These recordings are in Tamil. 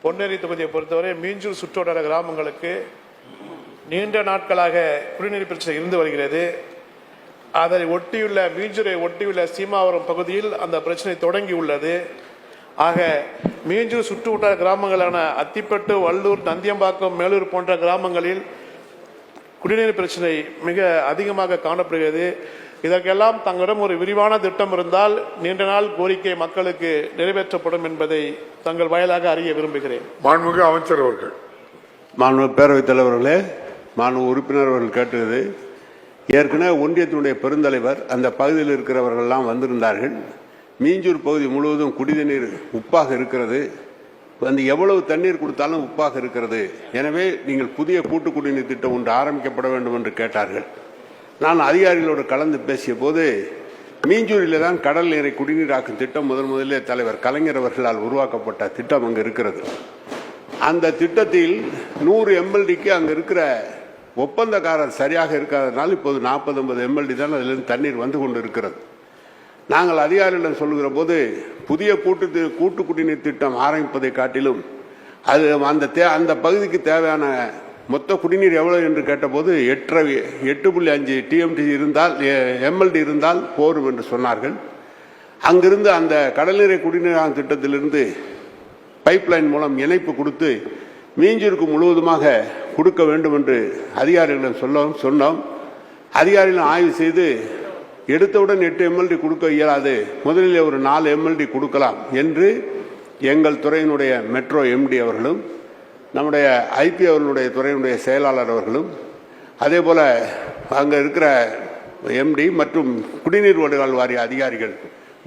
பொன்னேரி தொகுதியை பொறுத்தவரை மீஞ்சூர் சுற்றுவட்டார கிராமங்களுக்கு நீண்ட நாட்களாக குடிநீர் பிரச்சனை இருந்து வருகிறது. அதை ஒட்டியுள்ள மீஞ்சூரை ஒட்டியுள்ள சீமாவரம் பகுதியில் அந்த பிரச்சனை தொடங்கி உள்ளது. ஆக மீஞ்சூர் சுற்றுவட்டார கிராமங்களான அத்திப்பட்டு, வள்ளூர், நந்தியம்பாக்கம், மேலூர் போன்ற கிராமங்களில் குடிநீர் பிரச்சனை மிக அதிகமாக காணப்படுகிறது. இதற்கெல்லாம் தங்களிடம் ஒரு விரிவான திட்டம் இருந்தால் நீண்ட நாள் கோரிக்கை மக்களுக்கு நிறைவேற்றப்படும் என்பதை தங்கள் வாயிலாக அறிய விரும்புகிறேன். மாண்புமிகு அமைச்சர் அவர்கள். மாண்புமிகு பேரவைத் தலைவர்களே, மாண்புமிகு உறுப்பினர் அவர்கள் கேட்டது ஏற்கனவே ஒன்றியத்தினுடைய பெருந்தலைவர் அந்த பகுதியில் இருக்கிறவர்கள்லாம் வந்திருந்தார்கள். மீஞ்சூர் பகுதி முழுவதும் குடிநீர் உப்பாக இருக்கிறது. அந்த எவ்வளவு தண்ணீர் கொடுத்தாலும் உப்பாக இருக்கிறது. எனவே நீங்கள் புதிய கூட்டு குடிநீர் திட்டம் ஒன்று ஆரம்பிக்கப்பட வேண்டும் என்று கேட்டார்கள். நான் அதிகாரிகளோடு கலந்து பேசிய போது மீஞ்சூரில் தான் கடல் நீரை குடிநீராக்கும் திட்டம் முதலிலே தலைவர் கலைஞர் அவர்களால் உருவாக்கப்பட்ட திட்டம் அங்கு இருக்கிறது. அந்த திட்டத்தில் 100 MLDக்கு அங்கே இருக்கிற ஒப்பந்தக்காரர் சரியாக இருக்காதனால் இப்போது 40-50 MLD தான் அதிலிருந்து தண்ணீர் வந்து கொண்டு இருக்கிறது. நாங்கள் அதிகாரிகளிடம் சொல்லுகிற போது புதிய கூட்டு குடிநீர் திட்டம் ஆரம்பிப்பதை காட்டிலும் அது அந்த பகுதிக்கு தேவையான மொத்த குடிநீர் எவ்வளவு என்று கேட்டபோது 8.5 TMT இருந்தால் MLD இருந்தால் போரும் என்று சொன்னார்கள். அங்கிருந்து அந்த கடல்நீரை குடிநீராகும் திட்டத்திலிருந்து பைப்லைன் மூலம் இணைப்பு கொடுத்து மீஞ்சூருக்கு முழுவதுமாக கொடுக்க வேண்டும் என்று அதிகாரிகளிடம் சொன்னோம். அதிகாரிகளும் ஆய்வு செய்து எடுத்தவுடன் 8 MLD கொடுக்க இயலாது, முதலில் ஒரு 4 MLD கொடுக்கலாம் என்று எங்கள் துறையினுடைய மெட்ரோ MD அவர்களும் நம்முடைய IP அவர்களுடைய துறையினுடைய செயலாளர் அவர்களும் அதே போல அங்கே இருக்கிற MD மற்றும் குடிநீர் வடிகால் வாரிய அதிகாரிகள்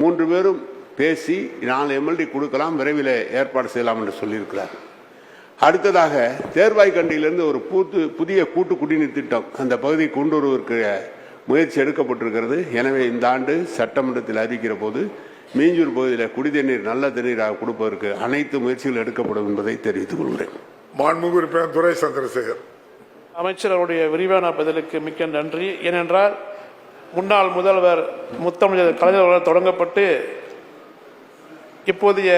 3 பேரும் பேசி 4 MLD கொடுக்கலாம், விரைவில் ஏற்பாடு செய்யலாம் என்று சொல்லியிருக்கிறார். அடுத்ததாக தேர்வாய்க்கண்டியிலிருந்து ஒரு புதிய கூட்டு குடிநீர் திட்டம் அந்த பகுதியை கொண்டு வருவதற்கு முயற்சி எடுக்கப்பட்டிருக்கிறது. எனவே இந்த ஆண்டு சட்டமன்றத்தில் அறிவிக்கிற போது மீஞ்சூர் பகுதியில் குடிநீர் நல்ல தண்ணீராக கொடுப்பதற்கு அனைத்து முயற்சிகள் எடுக்கப்படும் என்பதை தெரிவித்துக் கொள்கிறேன். மாண்புமிகு உறுப்பினர் துரை சந்திரசேகர். அமைச்சர் அவருடைய விரிவான பதிலுக்கு மிக்க நன்றி. ஏனென்றால் முன்னாள் முதல்வர் முத்தமிழர் கலைஞர் அவர்களால் தொடங்கப்பட்டு இப்போதைய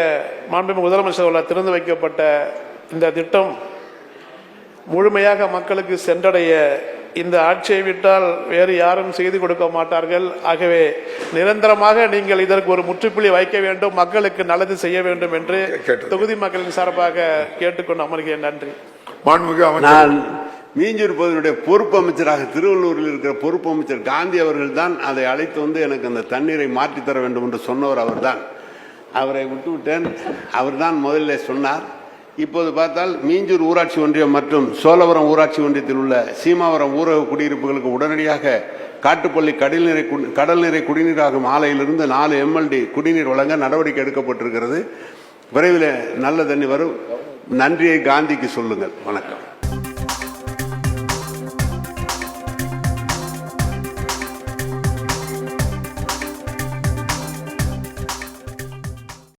மாண்புமிகு முதலமைச்சர் அவர்களால் திறந்து வைக்கப்பட்ட இந்த திட்டம் முழுமையாக மக்களுக்கு சென்றடைய இந்த ஆட்சியை விட்டால் வேறு யாரும் செய்து கொடுக்க மாட்டார்கள். ஆகவே நிரந்தரமாக நீங்கள் இதற்கு ஒரு முற்றுப்புள்ளி வைக்க வேண்டும், மக்களுக்கு நல்லது செய்ய வேண்டும் என்று தொகுதி மக்களின் சார்பாக கேட்டுக்கொண்டு அமர்கிறேன். நன்றி. நான் மீஞ்சூர் பகுதியுடைய பொறுப்பு அமைச்சராக திருவள்ளூரில் இருக்கிற பொறுப்பு அமைச்சர் காந்தி அவர்கள் தான் அதை அழைத்து வந்து எனக்கு அந்த தண்ணீரை மாற்றித்தர வேண்டும் என்று சொன்னவர் அவர்தான். அவரை விட்டுவிட்டேன். அவர் தான் முதலில் சொன்னார். இப்போது பார்த்தால் மீஞ்சூர் ஊராட்சி ஒன்றியம் மற்றும் சோழவரம் ஊராட்சி ஒன்றியத்தில் உள்ள சீமாவரம் ஊரக குடியிருப்புகளுக்கு உடனடியாக காட்டுப்பள்ளி கடல் நீரை குடிநீராகும் ஆலையிலிருந்து 4 MLD குடிநீர் வழங்க நடவடிக்கை எடுக்கப்பட்டிருக்கிறது. விரைவில் நல்ல தண்ணி வரும். நன்றியை காந்திக்கு சொல்லுங்கள். வணக்கம்.